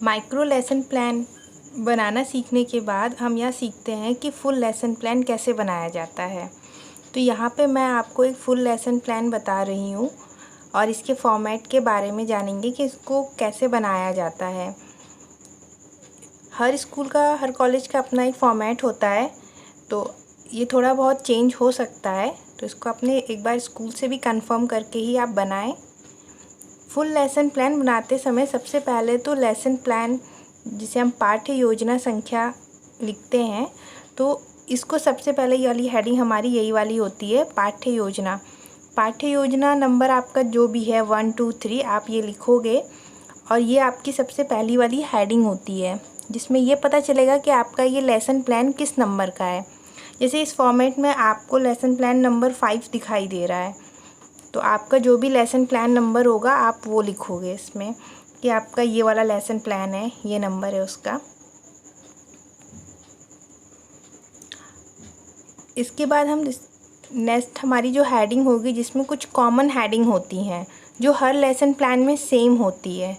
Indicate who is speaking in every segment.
Speaker 1: Micro lesson plan बनाना सीखने के बाद हम यह सीखते हैं कि फुल लेसन प्लान कैसे बनाया जाता है। तो यहाँ पे मैं आपको एक फुल लेसन प्लान बता रही हूँ और इसके फॉर्मेट के बारे में जानेंगे कि इसको कैसे बनाया जाता है। हर स्कूल का, हर कॉलेज का अपना एक फॉर्मेट होता है, तो ये थोड़ा बहुत चेंज हो सकता है, तो इसको अपने एक बार स्कूल से भी कंफर्म करके ही आप बनाएं। फुल लेसन प्लान बनाते समय सबसे पहले तो लेसन प्लान, जिसे हम पाठ्य योजना संख्या लिखते हैं, तो इसको सबसे पहले ये वाली हेडिंग हमारी यही वाली होती है, पाठ्य योजना। पाठ्य योजना नंबर आपका जो भी है 1 2 3 आप ये लिखोगे और ये आपकी सबसे पहली वाली हेडिंग होती है, जिसमें ये पता चलेगा कि आपका ये लेसन प्लान किस नंबर का है। जैसे इस फॉर्मेट में आपको लेसन प्लान नंबर 5 दिखाई दे रहा है, तो आपका जो भी लेसन प्लान नंबर होगा आप वो लिखोगे इसमें कि आपका ये वाला लेसन प्लान है, ये नंबर है उसका। इसके बाद हम नेक्स्ट हमारी जो हेडिंग होगी, जिसमें कुछ कॉमन हेडिंग होती हैं जो हर लेसन प्लान में सेम होती है।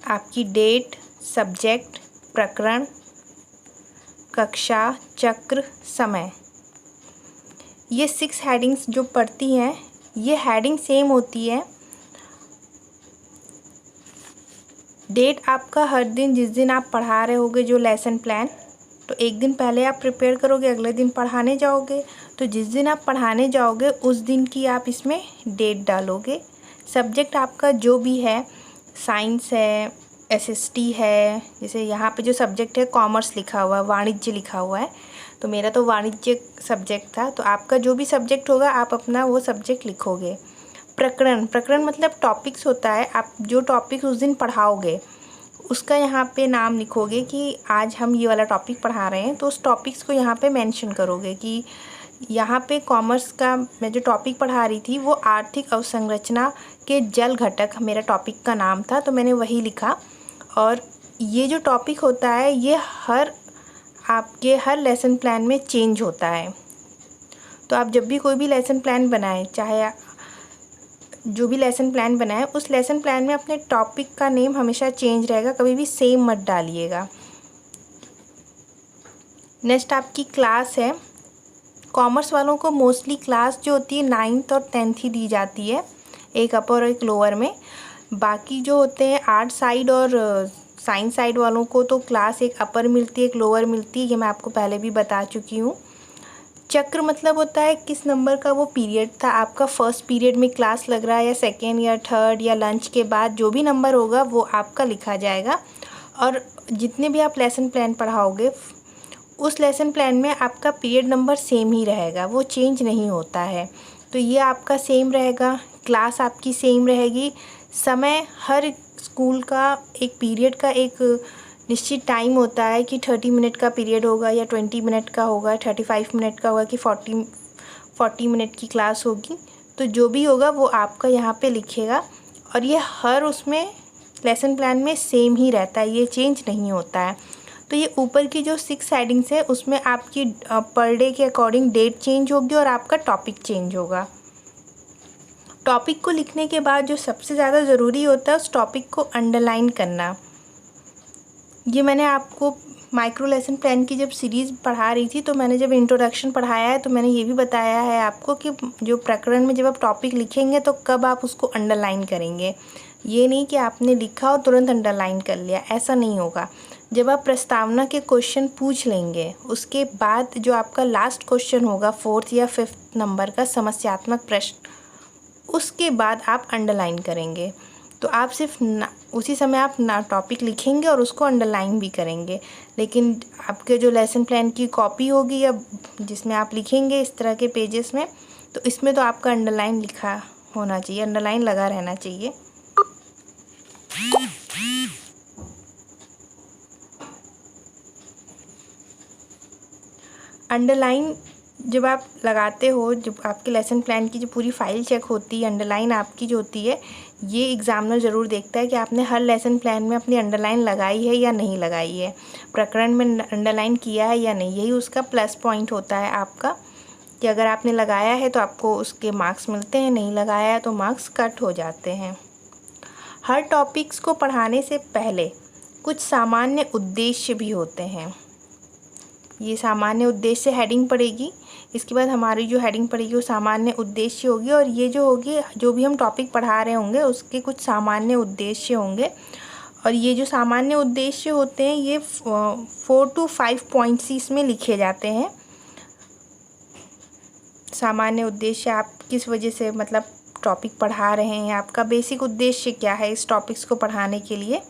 Speaker 1: आपकी डेट, सब्जेक्ट, प्रकरण, कक्षा, चक्र, समय, ये 6 हेडिंग्स जो पढ़ती हैं, ये हेडिंग सेम होती है। डेट आपका हर दिन, जिस दिन आप पढ़ा रहे होगे जो लेसन प्लान, तो एक दिन पहले आप प्रिपेयर करोगे, अगले दिन पढ़ाने जाओगे, तो जिस दिन आप पढ़ाने जाओगे उस दिन की आप इसमें डेट डालोगे। सब्जेक्ट आपका जो भी है, साइंस है, एसएसटी है, जैसे यहाँ पे जो सब्जेक्ट है कॉमर्स लिखा हुआ है, वाणिज्य लिखा हुआ है, तो मेरा तो वाणिज्य सब्जेक्ट था, तो आपका जो भी सब्जेक्ट होगा आप अपना वो सब्जेक्ट लिखोगे। प्रकरण, प्रकरण मतलब टॉपिक्स होता है, आप जो टॉपिक उस दिन पढ़ाओगे उसका यहाँ पे नाम लिखोगे कि आज हम ये वाला टॉपिक पढ़ा रहे हैं, तो उस टॉपिक्स को यहाँ पे मेंशन करोगे कि यहाँ पे कॉमर्स का मैं जो टॉपिक पढ़ा रही थी वो आर्थिक अवसंरचना के जल घटक मेरा टॉपिक का नाम था, तो मैंने वही लिखा। और ये जो टॉपिक होता है ये आपके हर लेसन प्लान में चेंज होता है। तो आप जब भी कोई भी लेसन प्लान बनाएं, चाहे जो भी लेसन प्लान बनाए, उस लेसन प्लान में अपने टॉपिक का नेम हमेशा चेंज रहेगा, कभी भी सेम मत डालिएगा। नेक्स्ट आपकी क्लास है। कॉमर्स वालों को मोस्टली क्लास जो होती है 9th और 10th ही दी जाती है, एक अपर और एक लोअर में। बाकी जो होते हैं आर्ट साइड और साइंस साइड वालों को तो क्लास एक अपर मिलती है, एक लोअर मिलती है, ये मैं आपको पहले भी बता चुकी हूँ। चक्र मतलब होता है किस नंबर का वो पीरियड था, आपका फर्स्ट पीरियड में क्लास लग रहा है या सेकेंड या थर्ड या लंच के बाद, जो भी नंबर होगा वो आपका लिखा जाएगा। और जितने भी आप लेसन प्लान पढ़ाओगे उस लेसन प्लान में आपका पीरियड नंबर सेम ही रहेगा, वो चेंज नहीं होता है, तो ये आपका सेम रहेगा। क्लास आपकी सेम रहेगी। समय, हर स्कूल का एक पीरियड का एक निश्चित टाइम होता है कि 30 मिनट का पीरियड होगा या 20 मिनट का होगा, 35 मिनट का होगा कि 40 मिनट की क्लास होगी, तो जो भी होगा वो आपका यहाँ पे लिखेगा। और ये हर उसमें लेसन प्लान में सेम ही रहता है, ये चेंज नहीं होता है। तो ये ऊपर की जो 6 हेडिंग्स है उसमें आपकी पर डे के अकॉर्डिंग डेट चेंज होगी और आपका टॉपिक चेंज होगा। टॉपिक को लिखने के बाद जो सबसे ज़्यादा ज़रूरी होता है उस टॉपिक को अंडरलाइन करना। ये मैंने आपको माइक्रो लेसन प्लान की जब सीरीज़ पढ़ा रही थी, तो मैंने जब इंट्रोडक्शन पढ़ाया है तो मैंने ये भी बताया है आपको कि जो प्रकरण में जब आप टॉपिक लिखेंगे तो कब आप उसको अंडरलाइन करेंगे। ये नहीं कि आपने लिखा और तुरंत अंडरलाइन कर लिया, ऐसा नहीं होगा। जब आप प्रस्तावना के क्वेश्चन पूछ लेंगे उसके बाद जो आपका लास्ट क्वेश्चन होगा 4th या 5th नंबर का समस्यात्मक प्रश्न, उसके बाद आप अंडरलाइन करेंगे। तो आप सिर्फ उसी समय आप टॉपिक लिखेंगे और उसको अंडरलाइन भी करेंगे, लेकिन आपके जो लेसन प्लान की कॉपी होगी या जिसमें आप लिखेंगे इस तरह के पेजेस में, तो इसमें तो आपका अंडरलाइन लिखा होना चाहिए, अंडरलाइन लगा रहना चाहिए। अंडरलाइन जब आप लगाते हो, जब आपके लेसन प्लान की जो पूरी फाइल चेक होती है, अंडरलाइन आपकी जो होती है, ये एग्ज़ामिनर ज़रूर देखता है कि आपने हर लेसन प्लान में अपनी अंडरलाइन लगाई है या नहीं लगाई है, प्रकरण में अंडरलाइन किया है या नहीं। यही उसका प्लस पॉइंट होता है आपका, कि अगर आपने लगाया है तो आपको उसके मार्क्स मिलते हैं, नहीं लगाया है तो मार्क्स कट हो जाते हैं। हर टॉपिक्स को पढ़ाने से पहले कुछ सामान्य उद्देश्य भी होते हैं। ये सामान्य उद्देश्य हेडिंग पड़ेगी। इसके बाद हमारी जो हेडिंग पड़ेगी वो सामान्य उद्देश्य होगी, और ये जो होगी, जो भी हम टॉपिक पढ़ा रहे होंगे उसके कुछ सामान्य उद्देश्य होंगे। और ये जो सामान्य उद्देश्य होते हैं ये 4 to 5 पॉइंट्स इसमें लिखे जाते हैं। सामान्य उद्देश्य आप किस वजह से मतलब टॉपिक पढ़ा रहे हैं, आपका बेसिक उद्देश्य क्या है इस टॉपिक्स को पढ़ाने के लिए,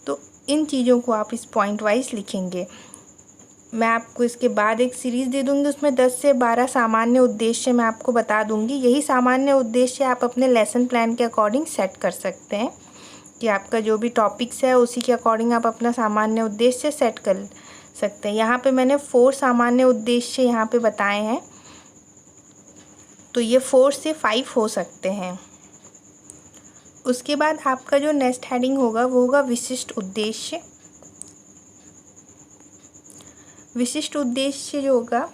Speaker 1: तो इन चीज़ों को आप इस पॉइंट वाइज लिखेंगे। मैं आपको इसके बाद एक सीरीज़ दे दूँगी, उसमें 10 से 12 सामान्य उद्देश्य मैं आपको बता दूँगी। यही सामान्य उद्देश्य आप अपने लेसन प्लान के अकॉर्डिंग सेट कर सकते हैं कि आपका जो भी टॉपिक्स है उसी के अकॉर्डिंग आप अपना सामान्य उद्देश्य सेट कर सकते हैं। यहाँ पे मैंने 4 सामान्य उद्देश्य यहाँ पे बताए हैं, तो ये 4 से 5 हो सकते हैं। उसके बाद आपका जो नेक्स्ट हेडिंग होगा वो होगा विशिष्ट उद्देश्य। विशिष्ट उद्देश्य जो होगा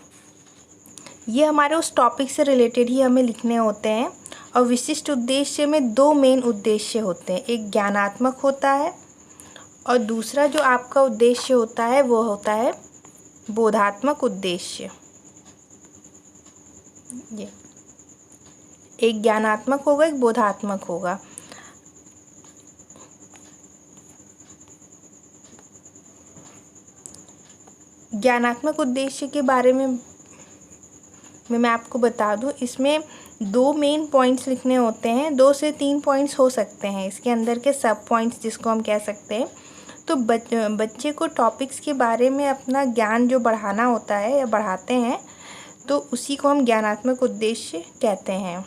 Speaker 1: ये हमारे उस टॉपिक से रिलेटेड ही हमें लिखने होते हैं। और विशिष्ट उद्देश्य में 2 मेन उद्देश्य होते हैं, एक ज्ञानात्मक होता है और दूसरा जो आपका उद्देश्य होता है वो होता है बोधात्मक उद्देश्य। ये एक ज्ञानात्मक होगा, एक बोधात्मक होगा। ज्ञानात्मक उद्देश्य के बारे में मैं आपको बता दूं, इसमें 2 मेन पॉइंट्स लिखने होते हैं, 2 से 3 पॉइंट्स हो सकते हैं इसके अंदर के सब पॉइंट्स जिसको हम कह सकते हैं। तो बच्चे को टॉपिक्स के बारे में अपना ज्ञान जो बढ़ाना होता है या बढ़ाते हैं, तो उसी को हम ज्ञानात्मक उद्देश्य कहते हैं।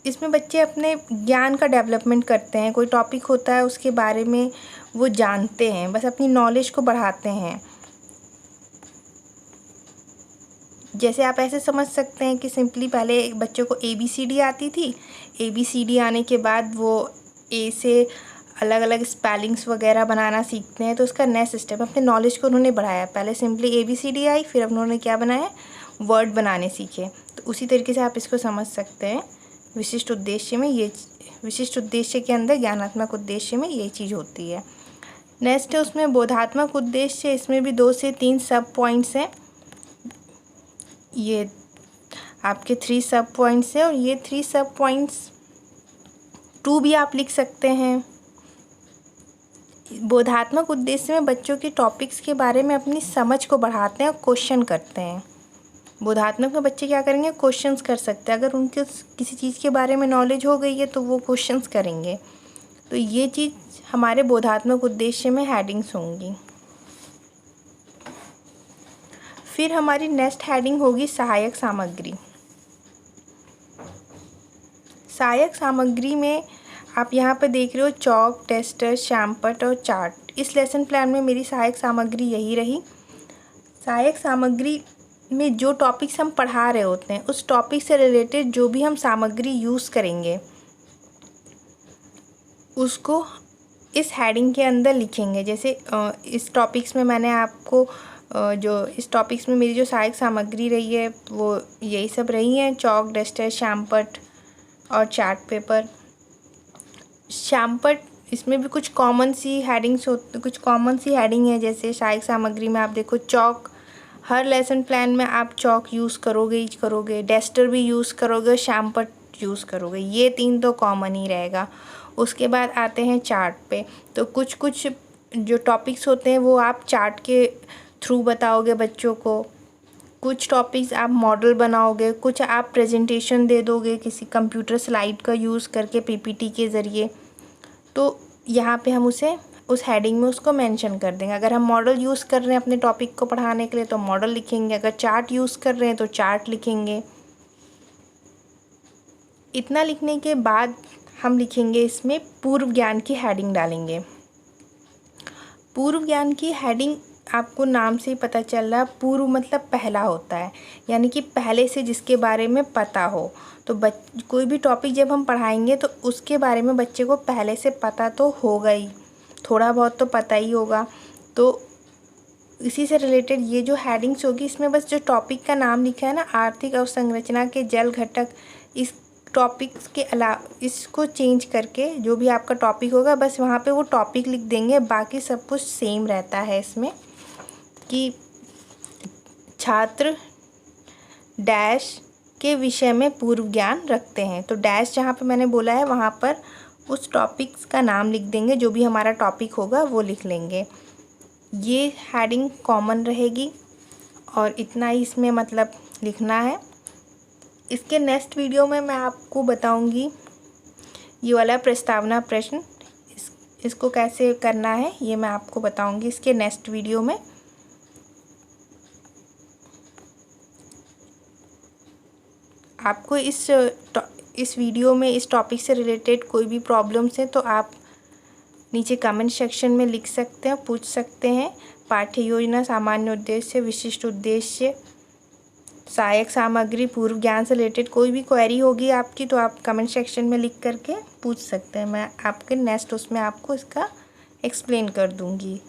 Speaker 1: इसमें बच्चे अपने ज्ञान का डेवलपमेंट करते हैं, कोई टॉपिक होता है उसके बारे में वो जानते हैं, बस अपनी नॉलेज को बढ़ाते हैं। जैसे आप ऐसे समझ सकते हैं कि सिंपली पहले बच्चों को ABCD आती थी, ABCD आने के बाद वो A से अलग अलग स्पेलिंग्स वगैरह बनाना सीखते हैं, तो उसका नेक्स्ट स्टेप अपने नॉलेज को उन्होंने बढ़ाया। पहले सिंपली ABCD आई, फिर उन्होंने क्या बनाया, वर्ड बनाने सीखे। तो उसी तरीके से आप इसको समझ सकते हैं। विशिष्ट उद्देश्य में ये, विशिष्ट उद्देश्य के अंदर ज्ञानात्मक उद्देश्य में ये चीज़ होती है। नेक्स्ट है उसमें बोधात्मक उद्देश्य। इसमें भी 2 से 3 सब पॉइंट्स हैं। ये आपके 3 सब पॉइंट्स हैं, और ये 3 सब पॉइंट्स 2 भी आप लिख सकते हैं। बोधात्मक उद्देश्य में बच्चों के टॉपिक्स के बारे में अपनी समझ को बढ़ाते हैं और क्वेश्चन करते हैं। बोधात्मक में बच्चे क्या करेंगे, क्वेश्चंस कर सकते हैं। अगर उनके किसी चीज़ के बारे में नॉलेज हो गई है तो वो क्वेश्चंस करेंगे। तो ये चीज़ हमारे बोधात्मक उद्देश्य में हेडिंग्स होंगी। फिर हमारी नेक्स्ट हेडिंग होगी सहायक सामग्री। सहायक सामग्री में आप यहाँ पर देख रहे हो चॉक, टेस्टर, श्यामपट्ट और चार्ट। इस लेसन प्लान में मेरी सहायक सामग्री यही रही। सहायक सामग्री में जो टॉपिक्स हम पढ़ा रहे होते हैं उस टॉपिक से रिलेटेड जो भी हम सामग्री यूज़ करेंगे उसको इस हेडिंग के अंदर लिखेंगे। जैसे इस टॉपिक्स में मैंने आपको जो इस टॉपिक्स में मेरी जो सहायक सामग्री रही है वो यही सब रही हैं, चॉक, डस्टर, श्यामपट्ट और चार्ट पेपर। श्यामपट्ट, इसमें भी कुछ कॉमन सी हेडिंग्स होती, कुछ कॉमन सी हेडिंग है। जैसे सहायक सामग्री में आप देखो चॉक, हर लेसन प्लान में आप चॉक यूज़ करोगे ही करोगे, डस्टर भी यूज़ करोगे, श्यामपट्ट यूज़ करोगे, ये 3 तो कॉमन ही रहेगा। उसके बाद आते हैं चार्ट पे। तो कुछ कुछ जो टॉपिक्स होते हैं वो आप चार्ट के थ्रू बताओगे बच्चों को, कुछ टॉपिक्स आप मॉडल बनाओगे, कुछ आप प्रेजेंटेशन दे दोगे किसी कंप्यूटर स्लाइड का यूज़ करके PPT के ज़रिए। तो यहाँ पे हम उसे उस हेडिंग में उसको मेंशन कर देंगे। अगर हम मॉडल यूज़ कर रहे हैं अपने टॉपिक को पढ़ाने के लिए तो मॉडल लिखेंगे, अगर चार्ट यूज़ कर रहे हैं तो चार्ट लिखेंगे। इतना लिखने के बाद हम लिखेंगे इसमें पूर्व ज्ञान की हेडिंग डालेंगे। पूर्व ज्ञान की हेडिंग आपको नाम से ही पता चल रहा है, पूर्व मतलब पहला होता है, यानी कि पहले से जिसके बारे में पता हो। तो कोई भी टॉपिक जब हम पढ़ाएंगे तो उसके बारे में बच्चे को पहले से पता तो होगा ही, थोड़ा बहुत तो पता ही होगा। तो इसी से रिलेटेड ये जो हेडिंग्स होगी इसमें बस जो टॉपिक का नाम लिखा है ना, आर्थिक अवसंरचना के जल घटक, इस टॉपिक्स के अलावा इसको चेंज करके जो भी आपका टॉपिक होगा बस वहाँ पे वो टॉपिक लिख देंगे। बाकी सब कुछ सेम रहता है इसमें कि छात्र डैश के विषय में पूर्व ज्ञान रखते हैं। तो डैश जहाँ पे मैंने बोला है वहाँ पर उस टॉपिक्स का नाम लिख देंगे, जो भी हमारा टॉपिक होगा वो लिख लेंगे। ये हेडिंग कॉमन रहेगी और इतना ही इसमें मतलब लिखना है। इसके नेक्स्ट वीडियो में मैं आपको बताऊंगी ये वाला प्रस्तावना प्रश्न, इसको कैसे करना है ये मैं आपको बताऊंगी इसके नेक्स्ट वीडियो में। आपको इस वीडियो में इस टॉपिक से रिलेटेड कोई भी प्रॉब्लम्स है तो आप नीचे कमेंट सेक्शन में लिख सकते हैं, पूछ सकते हैं। पाठ्य योजना, सामान्य उद्देश्य, विशिष्ट उद्देश्य, सहायक सामग्री, पूर्व ज्ञान से रिलेटेड कोई भी क्वेरी होगी आपकी तो आप कमेंट सेक्शन में लिख करके पूछ सकते हैं। मैं आपके नेक्स्ट उसमें आपको इसका एक्सप्लेन कर दूँगी।